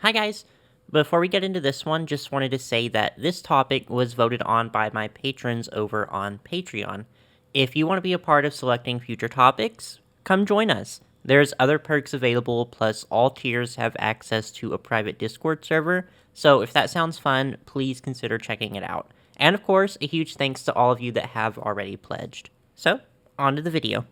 Hi guys! Before we get into this one, just wanted to say that this topic was voted on by my patrons over on Patreon. If you want to be a part of selecting future topics, come join us. There's other perks available, plus all tiers have access to a private Discord server, so if that sounds fun, please consider checking it out. And of course, a huge thanks to all of you that have already pledged. So, on to the video.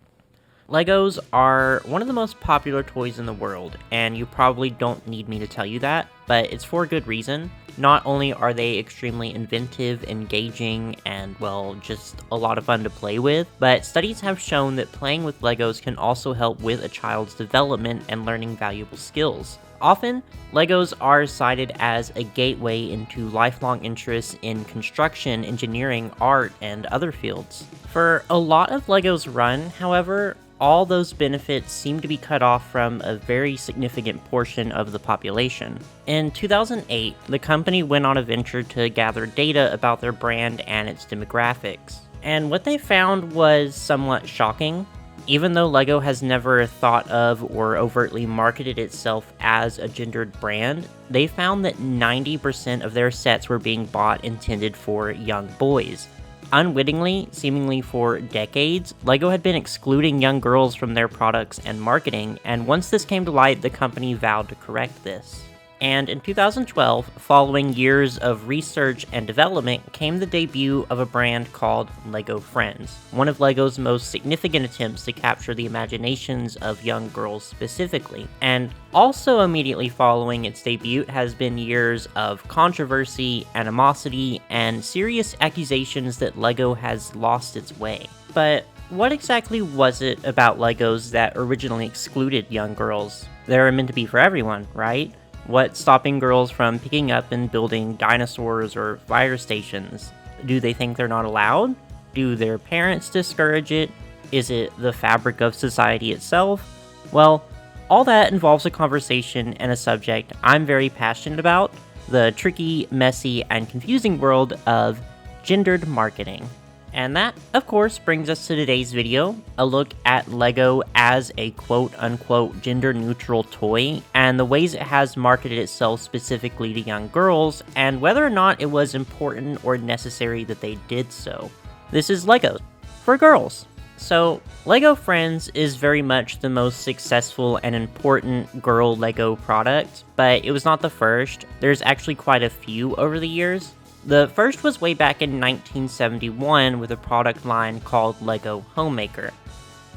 Legos are one of the most popular toys in the world, and you probably don't need me to tell you that, but it's for good reason. Not only are they extremely inventive, engaging, and, well, just a lot of fun to play with, but studies have shown that playing with Legos can also help with a child's development and learning valuable skills. Often, Legos are cited as a gateway into lifelong interests in construction, engineering, art, and other fields. For a lot of Lego's run, however, all those benefits seem to be cut off from a very significant portion of the population. In 2008, the company went on a venture to gather data about their brand and its demographics. And what they found was somewhat shocking. Even though LEGO has never thought of or overtly marketed itself as a gendered brand, they found that 90% of their sets were being bought intended for young boys. Unwittingly, seemingly for decades, LEGO had been excluding young girls from their products and marketing, and once this came to light, the company vowed to correct this. And in 2012, following years of research and development, came the debut of a brand called LEGO Friends, one of LEGO's most significant attempts to capture the imaginations of young girls specifically. And also immediately following its debut has been years of controversy, animosity, and serious accusations that LEGO has lost its way. But what exactly was it about LEGOs that originally excluded young girls? They're meant to be for everyone, right? What's stopping girls from picking up and building dinosaurs or fire stations? Do they think they're not allowed? Do their parents discourage it? Is it the fabric of society itself? Well, all that involves a conversation and a subject I'm very passionate about, the tricky, messy, and confusing world of gendered marketing. And that, of course, brings us to today's video, a look at LEGO as a quote-unquote gender-neutral toy, and the ways it has marketed itself specifically to young girls, and whether or not it was important or necessary that they did so. This is LEGO for girls. So, LEGO Friends is very much the most successful and important girl LEGO product, but it was not the first. There's actually quite a few over the years. The first was way back in 1971 with a product line called LEGO Homemaker.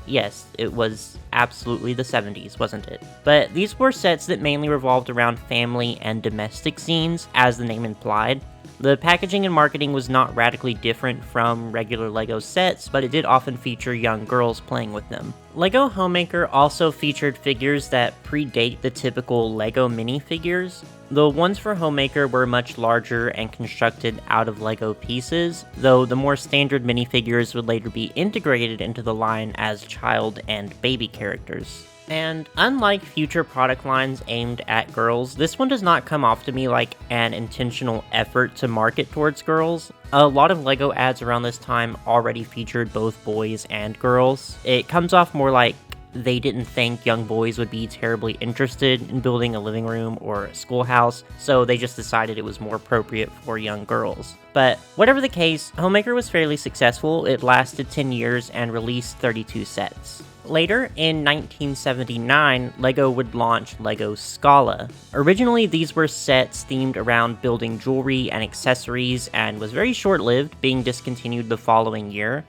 Yes, it was absolutely the 70s, wasn't it? But these were sets that mainly revolved around family and domestic scenes, as the name implied. The packaging and marketing was not radically different from regular LEGO sets, but it did often feature young girls playing with them. LEGO Homemaker also featured figures that predate the typical LEGO minifigures. The ones for Homemaker were much larger and constructed out of LEGO pieces, though the more standard minifigures would later be integrated into the line as child and baby characters. And unlike future product lines aimed at girls, this one does not come off to me like an intentional effort to market towards girls. A lot of LEGO ads around this time already featured both boys and girls. It comes off more like they didn't think young boys would be terribly interested in building a living room or a schoolhouse, so they just decided it was more appropriate for young girls. But whatever the case, Homemaker was fairly successful. It lasted 10 years and released 32 sets. Later, in 1979, LEGO would launch LEGO Scala. Originally, these were sets themed around building jewelry and accessories and was very short-lived, being discontinued the following year.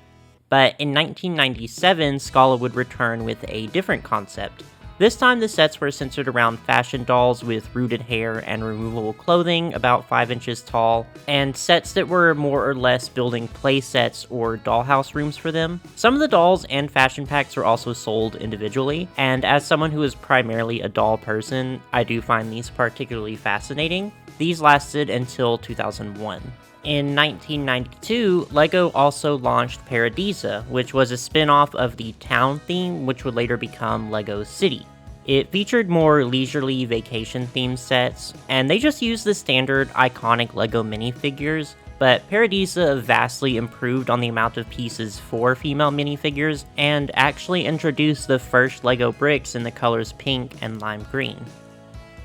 But in 1997, Scala would return with a different concept. This time, the sets were centered around fashion dolls with rooted hair and removable clothing about 5 inches tall, and sets that were more or less building play sets or dollhouse rooms for them. Some of the dolls and fashion packs were also sold individually, and as someone who is primarily a doll person, I do find these particularly fascinating. These lasted until 2001. In 1992, LEGO also launched Paradisa, which was a spin-off of the town theme, which would later become LEGO City. It featured more leisurely vacation-themed sets, and they just used the standard iconic LEGO minifigures, but Paradisa vastly improved on the amount of pieces for female minifigures, and actually introduced the first LEGO bricks in the colors pink and lime green.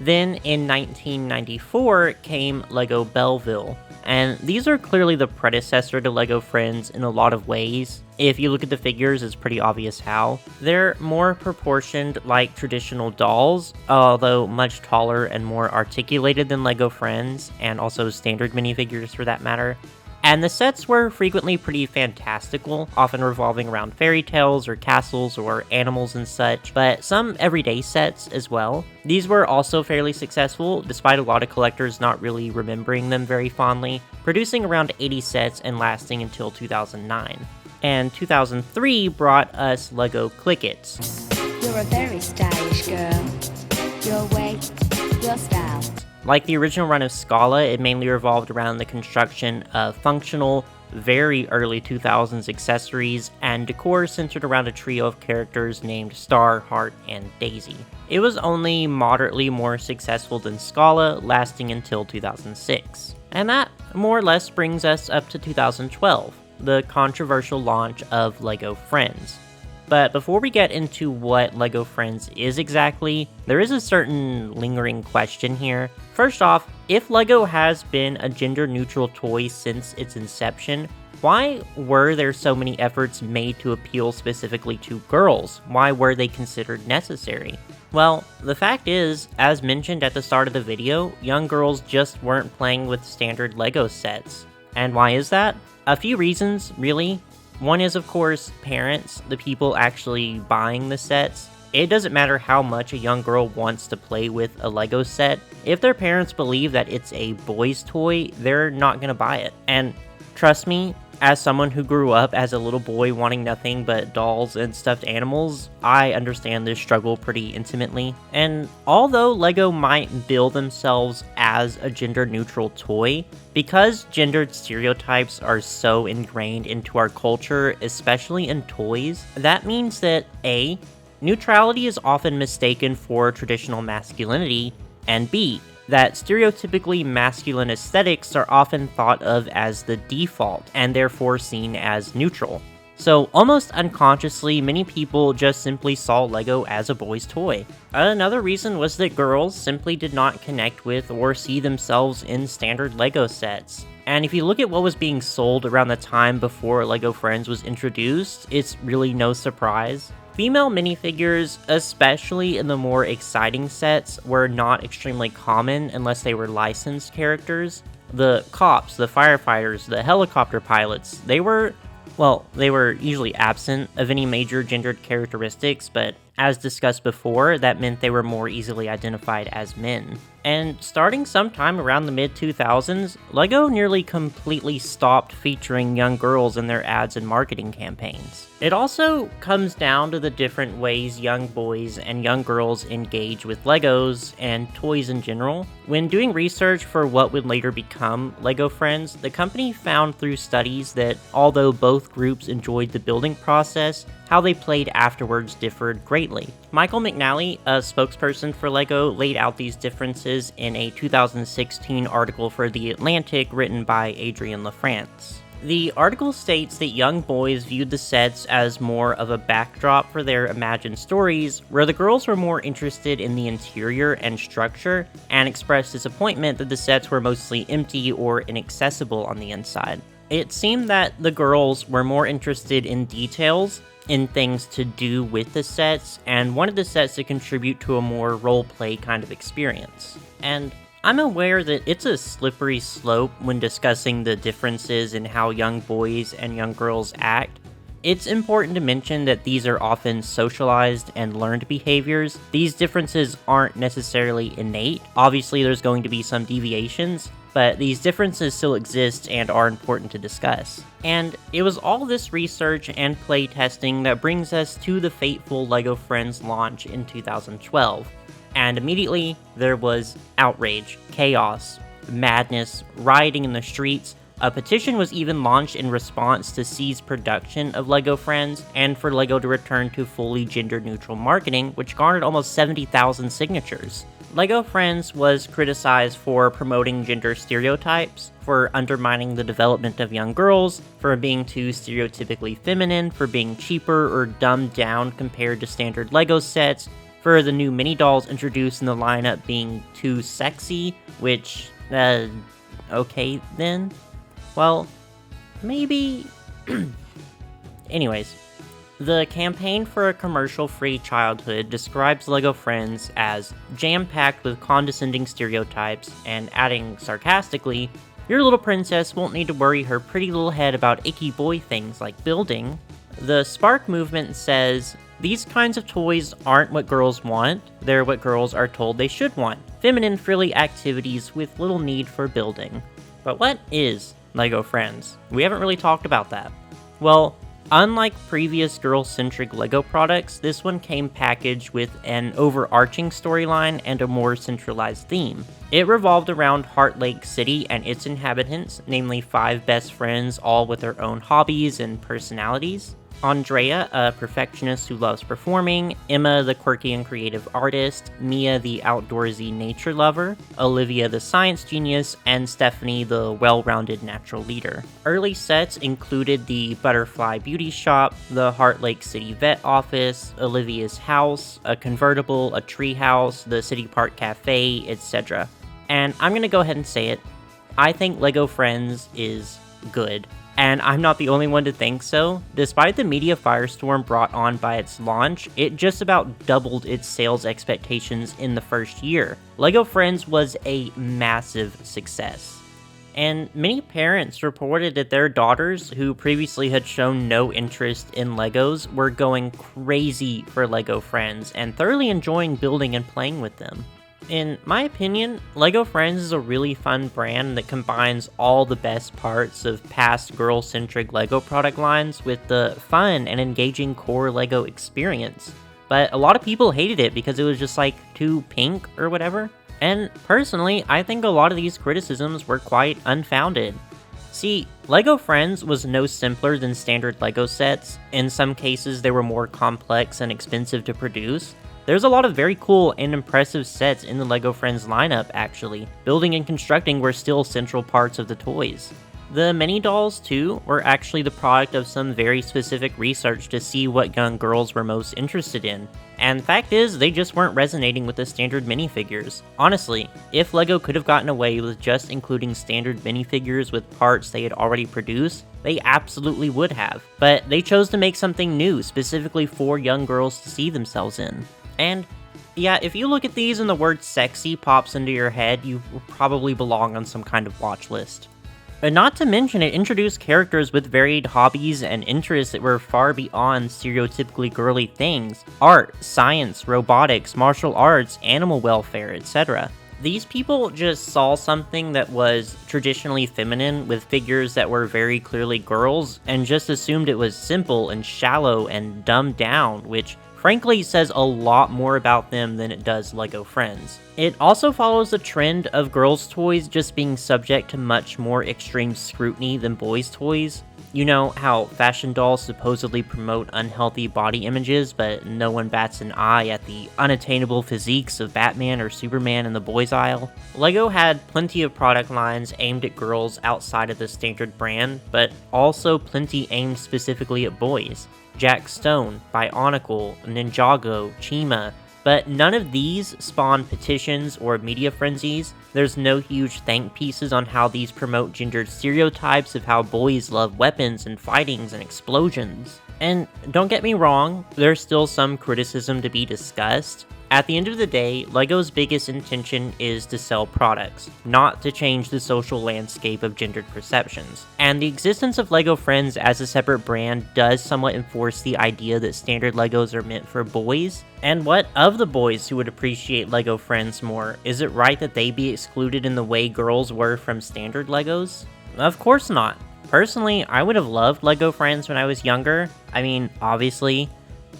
Then in 1994 came LEGO Belleville, and these are clearly the predecessor to LEGO Friends in a lot of ways. If you look at the figures, it's pretty obvious how. They're more proportioned like traditional dolls, although much taller and more articulated than LEGO Friends, and also standard minifigures for that matter. And the sets were frequently pretty fantastical, often revolving around fairy tales or castles or animals and such, but some everyday sets as well. These were also fairly successful, despite a lot of collectors not really remembering them very fondly, producing around 80 sets and lasting until 2009. And 2003 brought us LEGO Click-Its. You're a very stylish girl. Your weight, your style. Like the original run of Scala, it mainly revolved around the construction of functional, very early 2000s accessories and decor centered around a trio of characters named Star, Heart, and Daisy. It was only moderately more successful than Scala, lasting until 2006. And that more or less brings us up to 2012, the controversial launch of LEGO Friends. But before we get into what LEGO Friends is exactly, there is a certain lingering question here. First off, if LEGO has been a gender-neutral toy since its inception, why were there so many efforts made to appeal specifically to girls? Why were they considered necessary? Well, the fact is, as mentioned at the start of the video, young girls just weren't playing with standard LEGO sets. And why is that? A few reasons, really. One is, of course, parents, the people actually buying the sets. It doesn't matter how much a young girl wants to play with a LEGO set. If their parents believe that it's a boy's toy, they're not going to buy it. And trust me, as someone who grew up as a little boy wanting nothing but dolls and stuffed animals, I understand this struggle pretty intimately. And although LEGO might bill themselves as a gender-neutral toy, because gendered stereotypes are so ingrained into our culture, especially in toys, that means that A, neutrality is often mistaken for traditional masculinity, and B, that stereotypically masculine aesthetics are often thought of as the default, and therefore seen as neutral. So almost unconsciously, many people just simply saw LEGO as a boy's toy. Another reason was that girls simply did not connect with or see themselves in standard LEGO sets. And if you look at what was being sold around the time before LEGO Friends was introduced, it's really no surprise. Female minifigures, especially in the more exciting sets, were not extremely common unless they were licensed characters. The cops, the firefighters, the helicopter pilots, they were usually absent of any major gendered characteristics, but as discussed before, that meant they were more easily identified as men. And starting sometime around the mid-2000s, LEGO nearly completely stopped featuring young girls in their ads and marketing campaigns. It also comes down to the different ways young boys and young girls engage with LEGOs and toys in general. When doing research for what would later become LEGO Friends, the company found through studies that although both groups enjoyed the building process, how they played afterwards differed greatly. Michael McNally, a spokesperson for LEGO, laid out these differences in a 2016 article for The Atlantic written by Adrian LaFrance. The article states that young boys viewed the sets as more of a backdrop for their imagined stories, where the girls were more interested in the interior and structure, and expressed disappointment that the sets were mostly empty or inaccessible on the inside. It seemed that the girls were more interested in details, in things to do with the sets, and wanted the sets to contribute to a more role-play kind of experience. And I'm aware that it's a slippery slope when discussing the differences in how young boys and young girls act. It's important to mention that these are often socialized and learned behaviors. These differences aren't necessarily innate. Obviously, there's going to be some deviations, but these differences still exist and are important to discuss. And it was all this research and play testing that brings us to the fateful LEGO Friends launch in 2012. And immediately, there was outrage, chaos, madness, rioting in the streets. A petition was even launched in response to cease production of LEGO Friends and for LEGO to return to fully gender-neutral marketing, which garnered almost 70,000 signatures. LEGO Friends was criticized for promoting gender stereotypes, for undermining the development of young girls, for being too stereotypically feminine, for being cheaper or dumbed down compared to standard LEGO sets, for the new mini dolls introduced in the lineup being too sexy, which, okay then. Well, maybe... Anyways, the campaign for a commercial-free childhood describes LEGO Friends as jam-packed with condescending stereotypes, and adding sarcastically, your little princess won't need to worry her pretty little head about icky boy things like building. The Spark movement says, these kinds of toys aren't what girls want, they're what girls are told they should want. Feminine, frilly activities with little need for building. But what is LEGO Friends? We haven't really talked about that. Well, unlike previous girl-centric LEGO products, this one came packaged with an overarching storyline and a more centralized theme. It revolved around Heart Lake City and its inhabitants, namely 5 best friends, all with their own hobbies and personalities. Andrea, a perfectionist who loves performing, Emma, the quirky and creative artist, Mia, the outdoorsy nature lover, Olivia, the science genius, and Stephanie, the well-rounded natural leader. Early sets included the Butterfly Beauty Shop, the Heart Lake City Vet Office, Olivia's house, a convertible, a tree house, the City Park Cafe, etc. And I'm gonna go ahead and say it, I think LEGO Friends is good. And I'm not the only one to think so. Despite the media firestorm brought on by its launch, it just about doubled its sales expectations in the first year. LEGO Friends was a massive success. And many parents reported that their daughters, who previously had shown no interest in LEGOs, were going crazy for LEGO Friends and thoroughly enjoying building and playing with them. In my opinion, LEGO Friends is a really fun brand that combines all the best parts of past girl-centric LEGO product lines with the fun and engaging core LEGO experience. But a lot of people hated it because it was just like too pink or whatever. And personally, I think a lot of these criticisms were quite unfounded. See, LEGO Friends was no simpler than standard LEGO sets. In some cases, they were more complex and expensive to produce. There's a lot of very cool and impressive sets in the LEGO Friends lineup, actually. Building and constructing were still central parts of the toys. The mini dolls, too, were actually the product of some very specific research to see what young girls were most interested in. And the fact is, they just weren't resonating with the standard minifigures. Honestly, if LEGO could have gotten away with just including standard minifigures with parts they had already produced, they absolutely would have. But they chose to make something new, specifically for young girls to see themselves in. And yeah, if you look at these and the word sexy pops into your head, you probably belong on some kind of watch list. And not to mention, it introduced characters with varied hobbies and interests that were far beyond stereotypically girly things: art, science, robotics, martial arts, animal welfare, etc. These people just saw something that was traditionally feminine with figures that were very clearly girls and just assumed it was simple and shallow and dumbed down, which frankly says a lot more about them than it does LEGO Friends. It also follows the trend of girls' toys just being subject to much more extreme scrutiny than boys' toys. You know how fashion dolls supposedly promote unhealthy body images, but no one bats an eye at the unattainable physiques of Batman or Superman in the boys' aisle? LEGO had plenty of product lines aimed at girls outside of the standard brand, but also plenty aimed specifically at boys. Jack Stone, Bionicle, Ninjago, Chima, but none of these spawn petitions or media frenzies. There's no huge thank pieces on how these promote gendered stereotypes of how boys love weapons and fightings and explosions. And don't get me wrong, there's still some criticism to be discussed. At the end of the day, LEGO's biggest intention is to sell products, not to change the social landscape of gendered perceptions. And the existence of LEGO Friends as a separate brand does somewhat enforce the idea that standard LEGOs are meant for boys. And what of the boys who would appreciate LEGO Friends more? Is it right that they be excluded in the way girls were from standard LEGOs? Of course not. Personally, I would have loved LEGO Friends when I was younger. I mean, obviously,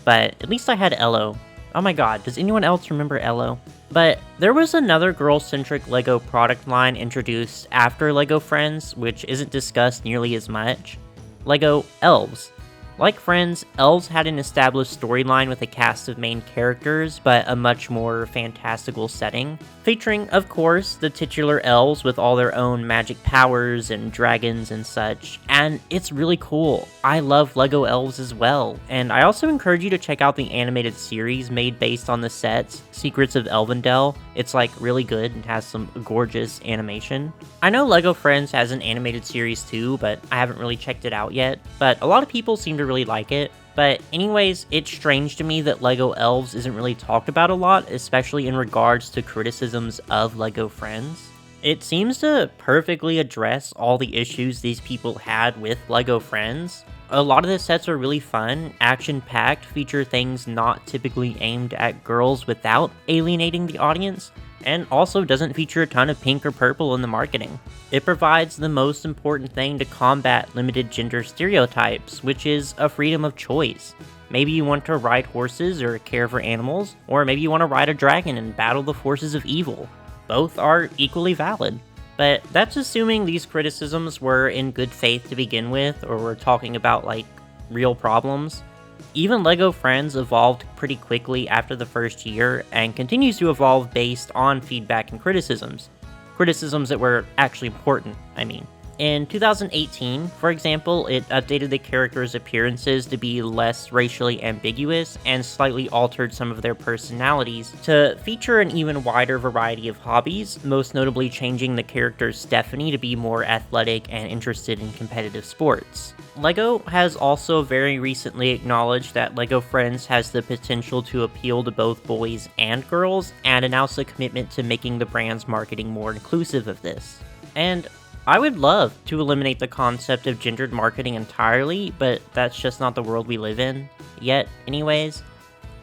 but at least I had Ello. Oh my god, does anyone else remember Ello? But there was another girl-centric LEGO product line introduced after LEGO Friends, which isn't discussed nearly as much. LEGO Elves. Like Friends, Elves had an established storyline with a cast of main characters, but a much more fantastical setting, featuring, of course, the titular elves with all their own magic powers and dragons and such, and it's really cool. I love LEGO Elves as well, and I also encourage you to check out the animated series made based on the sets, Secrets of Elvendell. It's like really good and has some gorgeous animation. I know LEGO Friends has an animated series too, but I haven't really checked it out yet, but a lot of people seem to really like it. But anyways, it's strange to me that LEGO Elves isn't really talked about a lot, especially in regards to criticisms of LEGO Friends. It seems to perfectly address all the issues these people had with LEGO Friends. A lot of the sets are really fun, action-packed, feature things not typically aimed at girls without alienating the audience, and also doesn't feature a ton of pink or purple in the marketing. It provides the most important thing to combat limited gender stereotypes, which is a freedom of choice. Maybe you want to ride horses or care for animals, or maybe you want to ride a dragon and battle the forces of evil. Both are equally valid. But that's assuming these criticisms were in good faith to begin with, or we're talking about like real problems. Even LEGO Friends evolved pretty quickly after the first year, and continues to evolve based on feedback and criticisms. Criticisms that were actually important, I mean. In 2018, for example, it updated the characters' appearances to be less racially ambiguous and slightly altered some of their personalities to feature an even wider variety of hobbies, most notably changing the character Stephanie to be more athletic and interested in competitive sports. LEGO has also very recently acknowledged that LEGO Friends has the potential to appeal to both boys and girls, and announced a commitment to making the brand's marketing more inclusive of this. And I would love to eliminate the concept of gendered marketing entirely, but that's just not the world we live in yet, anyways.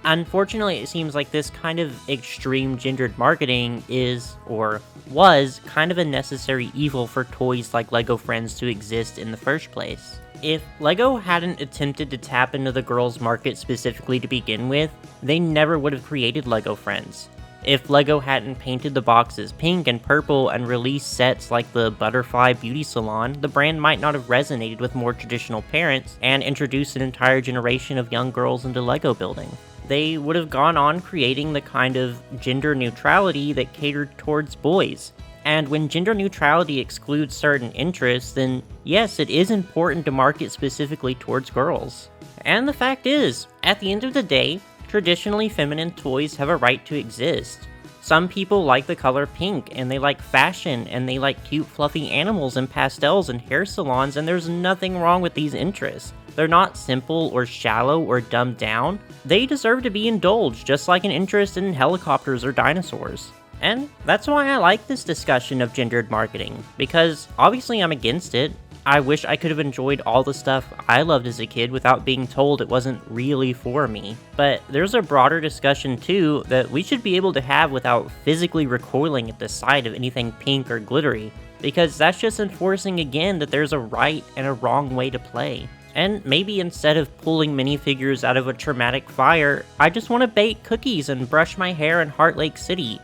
Unfortunately, it seems like this kind of extreme gendered marketing is, or was, kind of a necessary evil for toys like LEGO Friends to exist in the first place. If LEGO hadn't attempted to tap into the girls' market specifically to begin with, they never would have created LEGO Friends. If LEGO hadn't painted the boxes pink and purple and released sets like the Butterfly Beauty Salon, the brand might not have resonated with more traditional parents and introduced an entire generation of young girls into LEGO building. They would have gone on creating the kind of gender neutrality that catered towards boys. And when gender neutrality excludes certain interests, then yes, it is important to market specifically towards girls. And the fact is, at the end of the day, traditionally feminine toys have a right to exist. Some people like the color pink, and they like fashion, and they like cute fluffy animals and pastels and hair salons, and there's nothing wrong with these interests. They're not simple or shallow or dumbed down. They deserve to be indulged, just like an interest in helicopters or dinosaurs. And that's why I like this discussion of gendered marketing, because obviously I'm against it. I wish I could have enjoyed all the stuff I loved as a kid without being told it wasn't really for me. But there's a broader discussion too that we should be able to have without physically recoiling at the sight of anything pink or glittery, because that's just enforcing again that there's a right and a wrong way to play. And maybe instead of pulling minifigures out of a traumatic fire, I just want to bake cookies and brush my hair in Heart Lake City.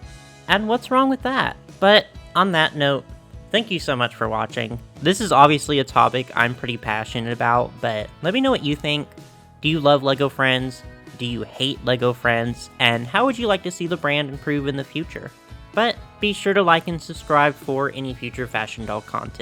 And what's wrong with that? But on that note, thank you so much for watching. This is obviously a topic I'm pretty passionate about, but let me know what you think. Do you love LEGO Friends? Do you hate LEGO Friends? And how would you like to see the brand improve in the future? But be sure to like and subscribe for any future Fashion Doll content.